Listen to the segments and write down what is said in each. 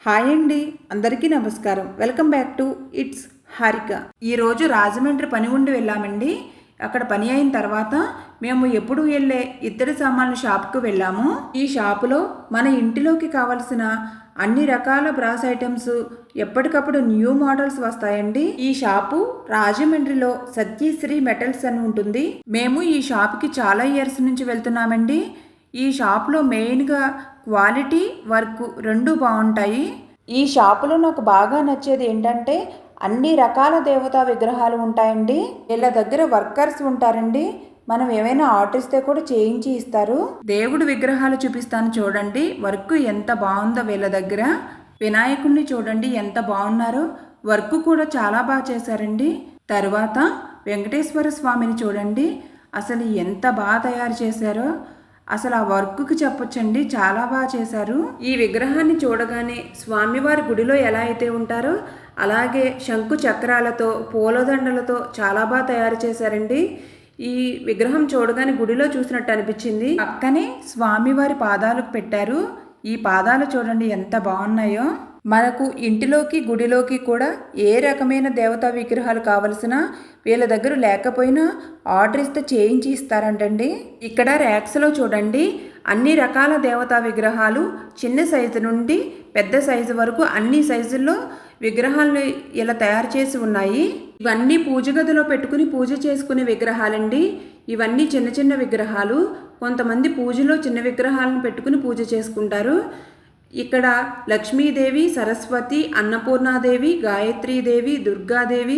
Hi అండి, అందరికీ నమస్కారం. Welcome back to it's Harika. ఈరోజు రాజమండ్రి పని ఉండి వెళ్ళామండి. అక్కడ పని అయిన తర్వాత మేము ఎప్పుడు వెళ్ళే ఇత్తడి సామాన్ల షాప్కు వెళ్ళాము. ఈ షాపులో మన ఇంటిలోకి కావలసిన అన్ని రకాల బ్రాస్ ఐటమ్స్ ఎప్పటికప్పుడు న్యూ మోడల్స్ వస్తాయండి. ఈ షాపు రాజమండ్రిలో సత్యశ్రీ మెటల్స్ అని ఉంటుంది. మేము ఈ షాప్కి చాలా ఇయర్స్ నుంచి వెళ్తున్నామండి. ఈ షాప్లో మెయిన్గా క్వాలిటీ వర్క్ రెండు బాగుంటాయి. ఈ షాపులో నాకు బాగా నచ్చేది ఏంటంటే అన్ని రకాల దేవతా విగ్రహాలు ఉంటాయండి. వీళ్ళ దగ్గర వర్కర్స్ ఉంటారండి. మనం ఏమైనా ఆర్డర్ ఇస్తే కూడా చేయించి ఇస్తారు. దేవుడి విగ్రహాలు చూపిస్తాను చూడండి. వర్క్ ఎంత బాగుందో వీళ్ళ దగ్గర. వినాయకుడిని చూడండి ఎంత బాగున్నారో. వర్క్ కూడా చాలా బాగా చేశారండి. తర్వాత వెంకటేశ్వర స్వామిని చూడండి అసలు ఎంత బాగా తయారు చేశారో. అసలు ఆ వర్క్కి చెప్పొచ్చండి, చాలా బాగా చేశారు. ఈ విగ్రహాన్ని చూడగానే స్వామివారి గుడిలో ఎలా అయితే ఉంటారో అలాగే శంకు చక్రాలతో పూలదండలతో చాలా బాగా తయారు చేశారండి. ఈ విగ్రహం చూడగానే గుడిలో చూసినట్టు అనిపించింది. పక్కనే స్వామివారి పాదాలకు పెట్టారు. ఈ పాదాలు చూడండి ఎంత బాగున్నాయో. మనకు ఇంటిలోకి గుడిలోకి కూడా ఏ రకమైన దేవతా విగ్రహాలు కావలసినా వీళ్ళ దగ్గర లేకపోయినా ఆర్డర్ ఇస్తే చేయించి ఇస్తారంటండి. ఇక్కడ ర్యాక్స్లో చూడండి అన్ని రకాల దేవతా విగ్రహాలు చిన్న సైజు నుండి పెద్ద సైజు వరకు అన్ని సైజుల్లో విగ్రహాలను ఇలా తయారు చేసి ఉన్నాయి. ఇవన్నీ పూజ గదిలో పెట్టుకుని పూజ చేసుకునే విగ్రహాలండి. ఇవన్నీ చిన్న చిన్న విగ్రహాలు. కొంతమంది పూజలో చిన్న విగ్రహాలను పెట్టుకుని పూజ చేసుకుంటారు. ఇక్కడ లక్ష్మీదేవి, సరస్వతి, అన్నపూర్ణాదేవి, గాయత్రీదేవి, దుర్గాదేవి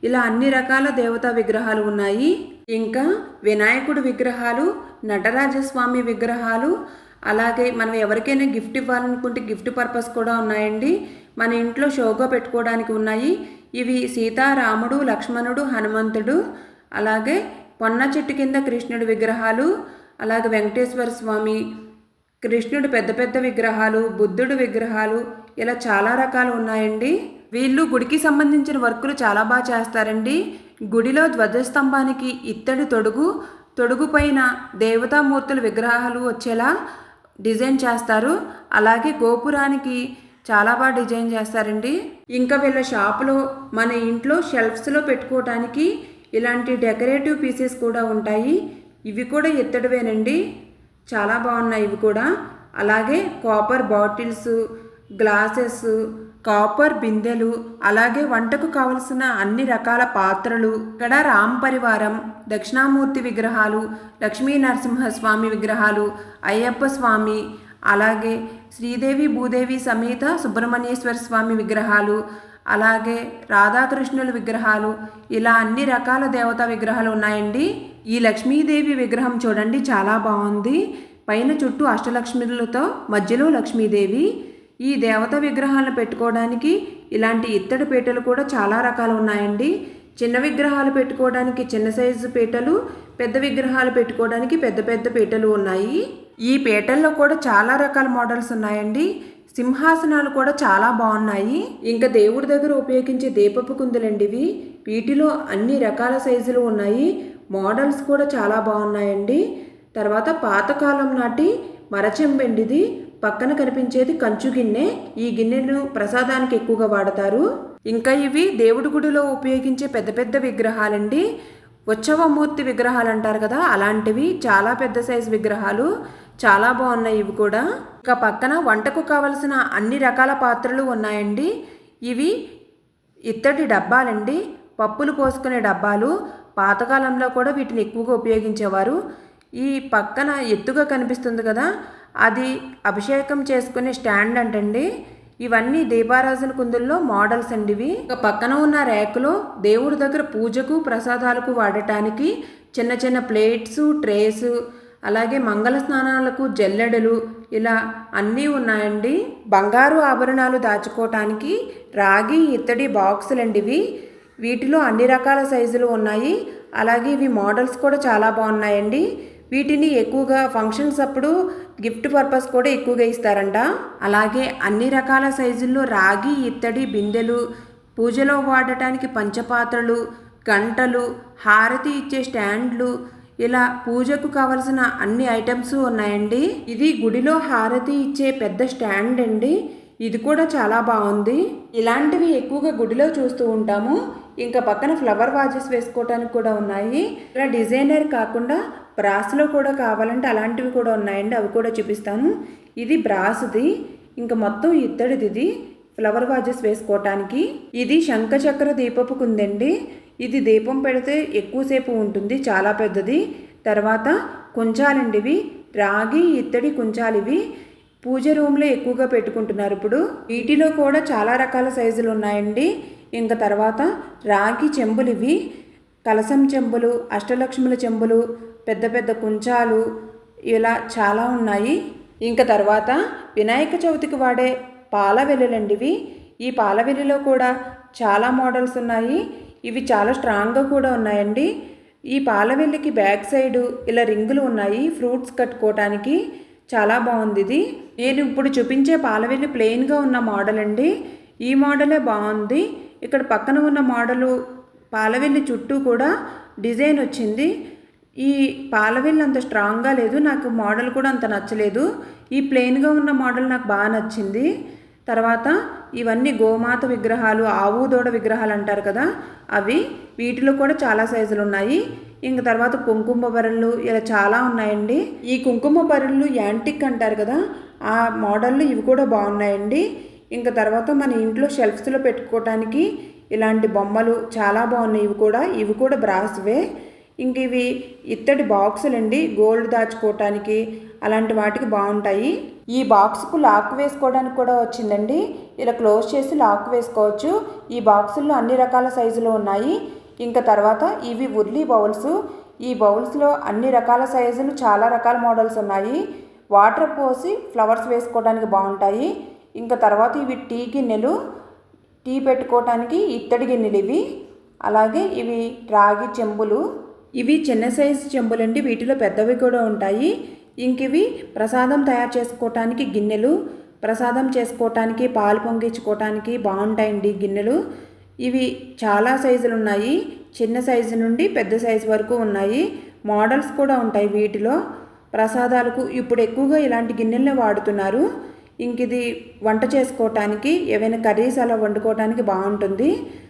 ఇలా అన్ని రకాల దేవతా విగ్రహాలు ఉన్నాయి. ఇంకా వినాయకుడి విగ్రహాలు, నటరాజస్వామి విగ్రహాలు, అలాగే మనం ఎవరికైనా గిఫ్ట్ ఇవ్వాలనుకుంటే గిఫ్ట్ పర్పస్ కూడా ఉన్నాయండి. మన ఇంట్లో షోగా పెట్టుకోవడానికి ఉన్నాయి. ఇవి సీతారాముడు, లక్ష్మణుడు, హనుమంతుడు, అలాగే పొన్న చెట్టు కింద కృష్ణుడి విగ్రహాలు, అలాగే వెంకటేశ్వర స్వామి, కృష్ణుడు పెద్ద పెద్ద విగ్రహాలు, బుద్ధుడు విగ్రహాలు ఇలా చాలా రకాలు ఉన్నాయండి. వీళ్ళు గుడికి సంబంధించిన వర్కులు చాలా బాగా చేస్తారండి. గుడిలో ధ్వజస్తంభానికి ఇత్తడి తొడుగు పైన దేవతామూర్తుల విగ్రహాలు వచ్చేలా డిజైన్ చేస్తారు. అలాగే గోపురానికి చాలా బాగా డిజైన్ చేస్తారండి. ఇంకా వీళ్ళ షాపులో మన ఇంట్లో షెల్ఫ్స్లో పెట్టుకోవడానికి ఇలాంటి డెకరేటివ్ పీసెస్ కూడా ఉంటాయి. ఇవి కూడా ఇత్తడివేనండి, చాలా బాగున్నాయి ఇవి కూడా. అలాగే కాపర్ బాటిల్స్, గ్లాసెస్, కాపర్ బిందెలు, అలాగే వంటకు కావలసిన అన్ని రకాల పాత్రలు. ఇక్కడ రామ్ పరివారం, దక్షిణామూర్తి విగ్రహాలు, లక్ష్మీ నరసింహస్వామి విగ్రహాలు, అయ్యప్ప స్వామి, అలాగే శ్రీదేవి భూదేవి సమేత సుబ్రహ్మణ్యేశ్వర స్వామి విగ్రహాలు, అలాగే రాధాకృష్ణుల విగ్రహాలు ఇలా అన్ని రకాల దేవతా విగ్రహాలు ఉన్నాయండి. ఈ లక్ష్మీదేవి విగ్రహం చూడండి చాలా బాగుంది. పైన చుట్టూ అష్టలక్ష్మిలతో మధ్యలో లక్ష్మీదేవి. ఈ దేవతా విగ్రహాలను పెట్టుకోవడానికి ఇలాంటి ఇత్తడి పీటలు కూడా చాలా రకాలు ఉన్నాయండి. చిన్న విగ్రహాలు పెట్టుకోవడానికి చిన్న సైజు పీటలు, పెద్ద విగ్రహాలు పెట్టుకోవడానికి పెద్ద పెద్ద పీటలు ఉన్నాయి. ఈ పీటల్లో కూడా చాలా రకాల మోడల్స్ ఉన్నాయండి. సింహాసనాలు కూడా చాలా బాగున్నాయి. ఇంకా దేవుడి దగ్గర ఉపయోగించే దీపపు కుందులండి ఇవి. వీటిలో అన్ని రకాల సైజులు ఉన్నాయి. మోడల్స్ కూడా చాలా బాగున్నాయండి. తర్వాత పాతకాలం నాటి మరచెంబెండిది, పక్కన కనిపించేది కంచు గిన్నె. ఈ గిన్నెను ప్రసాదానికి ఎక్కువగా వాడతారు. ఇంకా ఇవి దేవుడి గుడిలో ఉపయోగించే పెద్ద పెద్ద విగ్రహాలండి. ఉత్సవమూర్తి విగ్రహాలు అంటారు కదా, అలాంటివి చాలా పెద్ద సైజు విగ్రహాలు, చాలా బాగున్నాయి ఇవి కూడా. ఇంకా పక్కన వంటకు కావలసిన అన్ని రకాల పాత్రలు ఉన్నాయండి. ఇవి ఇత్తడి డబ్బాలండి, పప్పులు పోసుకునే డబ్బాలు. పాతకాలంలో కూడా వీటిని ఎక్కువగా ఉపయోగించేవారు. ఈ పక్కన ఎత్తుగా కనిపిస్తుంది కదా, అది అభిషేకం చేసుకునే స్టాండ్ అంటండి. ఇవన్నీ దీపారాజన కుందుల్లో మోడల్స్ అండి ఇవి. ఇక పక్కన ఉన్న ర్యాకులో దేవుడి దగ్గర పూజకు ప్రసాదాలకు వాడటానికి చిన్న చిన్న ప్లేట్స్, ట్రేస్, అలాగే మంగళ స్నానాలకు జల్లెడలు ఇలా అన్నీ ఉన్నాయండి. బంగారు ఆభరణాలు దాచుకోవటానికి రాగి ఇత్తడి బాక్సులండి ఇవి. వీటిలో అన్ని రకాల సైజులు ఉన్నాయి. అలాగే ఇవి మోడల్స్ కూడా చాలా బాగున్నాయండి. వీటిని ఎక్కువగా ఫంక్షన్స్ అప్పుడు గిఫ్ట్ పర్పస్ కూడా ఎక్కువగా ఇస్తారంట. అలాగే అన్ని రకాల సైజుల్లో రాగి ఇత్తడి బిందెలు, పూజలో వాడటానికి పంచపాత్రలు, గంటలు, హారతి ఇచ్చే స్టాండ్లు, ఇలా పూజకు కావలసిన అన్ని ఐటమ్స్ ఉన్నాయండి. ఇది గుడిలో హారతి ఇచ్చే పెద్ద స్టాండ్ అండి. ఇది కూడా చాలా బాగుంది. ఇలాంటివి ఎక్కువగా గుడిలో చూస్తూ ఉంటాము. ఇంకా పక్కన ఫ్లవర్ వాజెస్ వేసుకోవడానికి కూడా ఉన్నాయి. ఇలా డిజైనర్ కాకుండా బ్రాస్లో కూడా కావాలంటే అలాంటివి కూడా ఉన్నాయండి, అవి కూడా చూపిస్తాను. ఇది బ్రాస్ది, ఇంకా మొత్తం ఇత్తడిది. ఇది ఫ్లవర్ వాజెస్ వేసుకోవటానికి. ఇది శంఖచక్ర దీపపు కుందండి. ఇది దీపం పెడితే ఎక్కువసేపు ఉంటుంది, చాలా పెద్దది. తర్వాత కుంచాలండి, ఇవి రాగి ఇత్తడి కుంచాలు. ఇవి పూజ రూమ్లో ఎక్కువగా పెట్టుకుంటున్నారు ఇప్పుడు. వీటిలో కూడా చాలా రకాల సైజులు ఉన్నాయండి. ఇంకా తర్వాత రాగి చెంబులు, ఇవి కలసం చెంబులు, అష్టలక్ష్ముల చెంబులు, పెద్ద పెద్ద కుంచాలు, ఇలా చాలా ఉన్నాయి. ఇంకా తర్వాత వినాయక చవితికి వాడే పాల వెల్లులండి ఇవి. ఈ పాల వెల్లులో కూడా చాలా మోడల్స్ ఉన్నాయి. ఇవి చాలా స్ట్రాంగ్గా కూడా ఉన్నాయండి. ఈ పాల వెల్లికి బ్యాక్ సైడు ఇలా రింగులు ఉన్నాయి ఫ్రూట్స్ కట్టుకోవటానికి. చాలా బాగుంది ఇది. నేను ఇప్పుడు చూపించే పాలవెల్లి ప్లెయిన్గా ఉన్న మోడల్ అండి. ఈ మోడలే బాగుంది. ఇక్కడ పక్కన ఉన్న మోడలు పాలవెల్లి చుట్టూ కూడా డిజైన్ వచ్చింది. ఈ పాలవెల్లి అంత స్ట్రాంగ్గా లేదు, నాకు మోడల్ కూడా అంత నచ్చలేదు. ఈ ప్లెయిన్గా ఉన్న మోడల్ నాకు బాగా నచ్చింది. తర్వాత ఇవన్నీ గోమాత విగ్రహాలు, ఆవు దూడ విగ్రహాలు అంటారు కదా, అవి. వీటిలో కూడా చాలా సైజులు ఉన్నాయి. ఇంక తర్వాత కుంకుమ బర్రెలు ఇలా చాలా ఉన్నాయండి. ఈ కుంకుమ బర్రెలు యాంటిక్ అంటారు కదా, ఆ మోడళ్ళు ఇవి కూడా బాగున్నాయండి. ఇంకా తర్వాత మన ఇంట్లో షెల్ఫ్స్లో పెట్టుకోవటానికి ఇలాంటి బొమ్మలు చాలా బాగున్నాయి. ఇవి కూడా బ్రాస్వే. ఇంక ఇవి ఇత్తడి బాక్సులు అండి, గోల్డ్ దాచుకోవటానికి అలాంటి వాటికి బాగుంటాయి. ఈ బాక్స్కు లాక్ వేసుకోవడానికి కూడా వచ్చిందండి. ఇలా క్లోజ్ చేసి లాక్ వేసుకోవచ్చు. ఈ బాక్సుల్లో అన్ని రకాల సైజులు ఉన్నాయి. ఇంకా తర్వాత ఇవి ఉర్లీ బౌల్స్. ఈ బౌల్స్లో అన్ని రకాల సైజులు, చాలా రకాల మోడల్స్ ఉన్నాయి. వాటర్ పోసి ఫ్లవర్స్ వేసుకోవడానికి బాగుంటాయి. ఇంకా తర్వాత ఇవి టీ గిన్నెలు, టీ పెట్టుకోవటానికి ఇత్తడి గిన్నెలు ఇవి. అలాగే ఇవి రాగి చెంబులు. ఇవి చిన్న సైజు చెంబులండి, వీటిలో పెద్దవి కూడా ఉంటాయి. ఇంక ఇవి ప్రసాదం తయారు చేసుకోవటానికి గిన్నెలు, ప్రసాదం చేసుకోవటానికి, పాలు పొంగించుకోవటానికి బాగుంటాయండి గిన్నెలు. ఇవి చాలా సైజులు ఉన్నాయి, చిన్న సైజు నుండి పెద్ద సైజు వరకు ఉన్నాయి. మోడల్స్ కూడా ఉంటాయి వీటిలో. ప్రసాదాలకు ఇప్పుడు ఎక్కువగా ఇలాంటి గిన్నెలనే వాడుతున్నారు. ఇంక ఇది వంట చేసుకోవటానికి, ఏవైనా కర్రీస్ అలా వండుకోవటానికి బాగుంటుంది.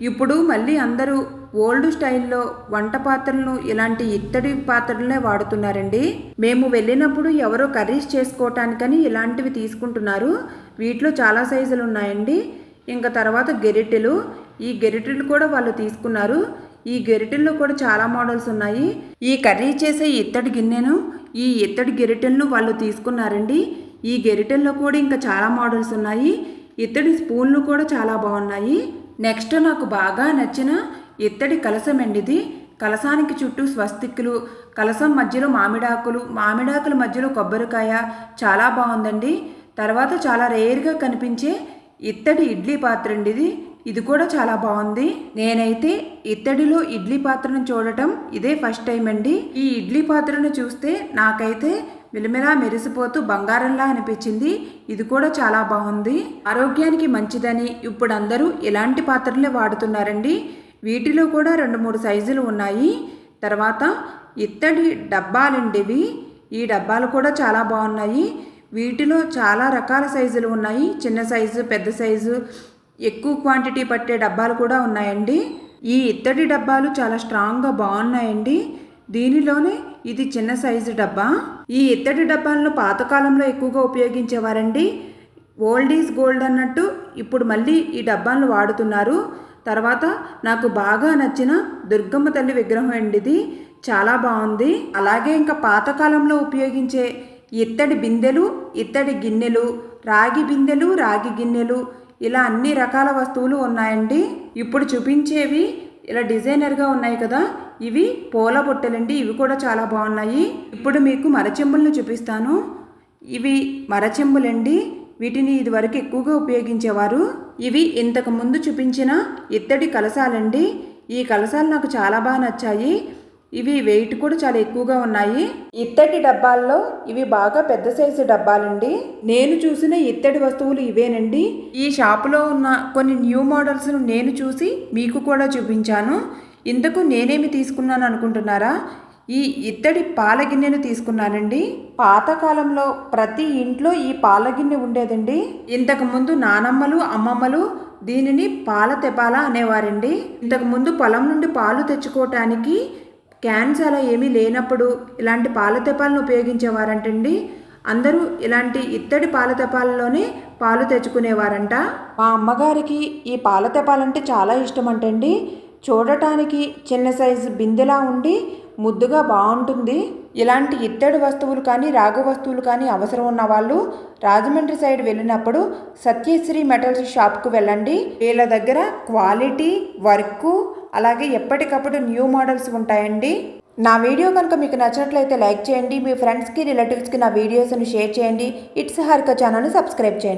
ఇప్పుడు మళ్ళీ అందరూ ఓల్డ్ స్టైల్లో వంట పాత్రలను ఇలాంటి ఇత్తడి పాత్రలనే వాడుతున్నారండి. మేము వెళ్ళినప్పుడు ఎవరో కర్రీస్ చేసుకోవటానికని ఇలాంటివి తీసుకుంటున్నారు. వీటిలో చాలా సైజులు ఉన్నాయండి. ఇంకా తర్వాత గెరిటెలు, ఈ గెరిటెలు కూడా వాళ్ళు తీసుకున్నారు. ఈ గెరిటెల్లో కూడా చాలా మోడల్స్ ఉన్నాయి. ఈ కర్రీ చేసే ఇత్తడి గిన్నెను, ఈ ఇత్తడి గెరిటెలను వాళ్ళు తీసుకున్నారండి. ఈ గెరిటెల్లో కూడా ఇంకా చాలా మోడల్స్ ఉన్నాయి. ఇత్తడి స్పూన్లు కూడా చాలా బాగున్నాయి. నెక్స్ట్ నాకు బాగా నచ్చిన ఇత్తడి కలసం అండి ఇది. కలసానికి చుట్టూ స్వస్తిక్కులు, కలసం మధ్యలో మామిడాకులు, మామిడాకుల మధ్యలో కొబ్బరికాయ, చాలా బాగుందండి. తర్వాత చాలా రేర్గా కనిపించే ఇత్తడి ఇడ్లీ పాత్ర అండి ఇది. ఇది కూడా చాలా బాగుంది. నేనైతే ఇత్తడిలో ఇడ్లీ పాత్రను చూడటం ఇదే ఫస్ట్ టైం అండి. ఈ ఇడ్లీ పాత్రను చూస్తే నాకైతే మిలమిలా మెరిసిపోతూ బంగారంలా అనిపించింది. ఇది కూడా చాలా బాగుంది. ఆరోగ్యానికి మంచిదని ఇప్పుడు అందరూ ఇలాంటి పాత్రలే వాడుతున్నారండి. వీటిలో కూడా 2-3 సైజులు ఉన్నాయి. తర్వాత ఇత్తడి డబ్బాలండి ఇవి. ఈ డబ్బాలు కూడా చాలా బాగున్నాయి. వీటిలో చాలా రకాల సైజులు ఉన్నాయి. చిన్న సైజు, పెద్ద సైజు, ఎక్కువ క్వాంటిటీ పట్టే డబ్బాలు కూడా ఉన్నాయండి. ఈ ఇత్తడి డబ్బాలు చాలా స్ట్రాంగ్గా బాగున్నాయండి. దీనిలోనే ఇది చిన్న సైజు డబ్బా. ఈ ఇత్తడి డబ్బాలను పాతకాలంలో ఎక్కువగా ఉపయోగించేవారండి. ఓల్డ్ ఈజ్ గోల్డ్ అన్నట్టు ఇప్పుడు మళ్ళీ ఈ డబ్బాలను వాడుతున్నారు. తర్వాత నాకు బాగా నచ్చిన దుర్గమ్మ తల్లి విగ్రహం అండి ఇది. చాలా బాగుంది. అలాగే ఇంకా పాతకాలంలో ఉపయోగించే ఇత్తడి బిందెలు, ఇత్తడి గిన్నెలు, రాగి బిందెలు, రాగి గిన్నెలు, ఇలా అన్ని రకాల వస్తువులు ఉన్నాయండి. ఇప్పుడు చూపించేవి ఇలా డిజైనర్గా ఉన్నాయి కదా, ఇవి పూల బొట్టెలండి. ఇవి కూడా చాలా బాగున్నాయి. ఇప్పుడు మీకు మరచెంబులను చూపిస్తాను. ఇవి మరచెంబులండి. వీటిని ఇదివరకు ఎక్కువగా ఉపయోగించేవారు. ఇవి ఇంతకు ముందు చూపించిన ఇత్తడి కలశాలండి. ఈ కలశాలు నాకు చాలా బాగా నచ్చాయి. ఇవి వెయిట్ కూడా చాలా ఎక్కువగా ఉన్నాయి. ఇత్తడి డబ్బాల్లో ఇవి బాగా పెద్ద సైజు డబ్బాలండి. నేను చూసిన ఇత్తడి వస్తువులు ఇవేనండి. ఈ షాపులో ఉన్న కొన్ని న్యూ మోడల్స్ను నేను చూసి మీకు కూడా చూపించాను. ఇంతకు నేనేమి తీసుకున్నాను అనుకుంటున్నారా? ఈ ఇత్తడి పాల గిన్నెను తీసుకున్నానండి. పాతకాలంలో ప్రతి ఇంట్లో ఈ పాల గిన్నె ఉండేదండి. ఇంతకుముందు నానమ్మలు అమ్మమ్మలు దీనిని పాల తెపాల అనేవారండి. ఇంతకుముందు పొలం నుండి పాలు తెచ్చుకోవటానికి క్యాన్స్ అలా ఏమీ లేనప్పుడు ఇలాంటి పాల తెపాలను ఉపయోగించేవారంటండి. అందరూ ఇలాంటి ఇత్తడి పాల తెపాలలోనే పాలు తెచ్చుకునేవారంట. మా అమ్మగారికి ఈ పాల తెపాలంటే చాలా ఇష్టం అంటండి. చూడటానికి చిన్న సైజు బిందెలా ఉండి ముద్దుగా బాగుంటుంది. ఇలాంటి ఇత్తడి వస్తువులు కానీ రాగి వస్తువులు కానీ అవసరం ఉన్న వాళ్ళు రాజమండ్రి సైడ్ వెళ్ళినప్పుడు సత్యశ్రీ మెటల్స్ షాప్కు వెళ్ళండి. వీళ్ళ దగ్గర క్వాలిటీ, వర్క్, అలాగే ఎప్పటికప్పుడు న్యూ మోడల్స్ ఉంటాయండి. నా వీడియో కనుక మీకు నచ్చినట్లయితే లైక్ చేయండి. మీ ఫ్రెండ్స్కి రిలేటివ్స్కి నా వీడియోస్ని షేర్ చేయండి. ఇట్స్ హారిక ఛానల్ని సబ్స్క్రైబ్ చేయండి.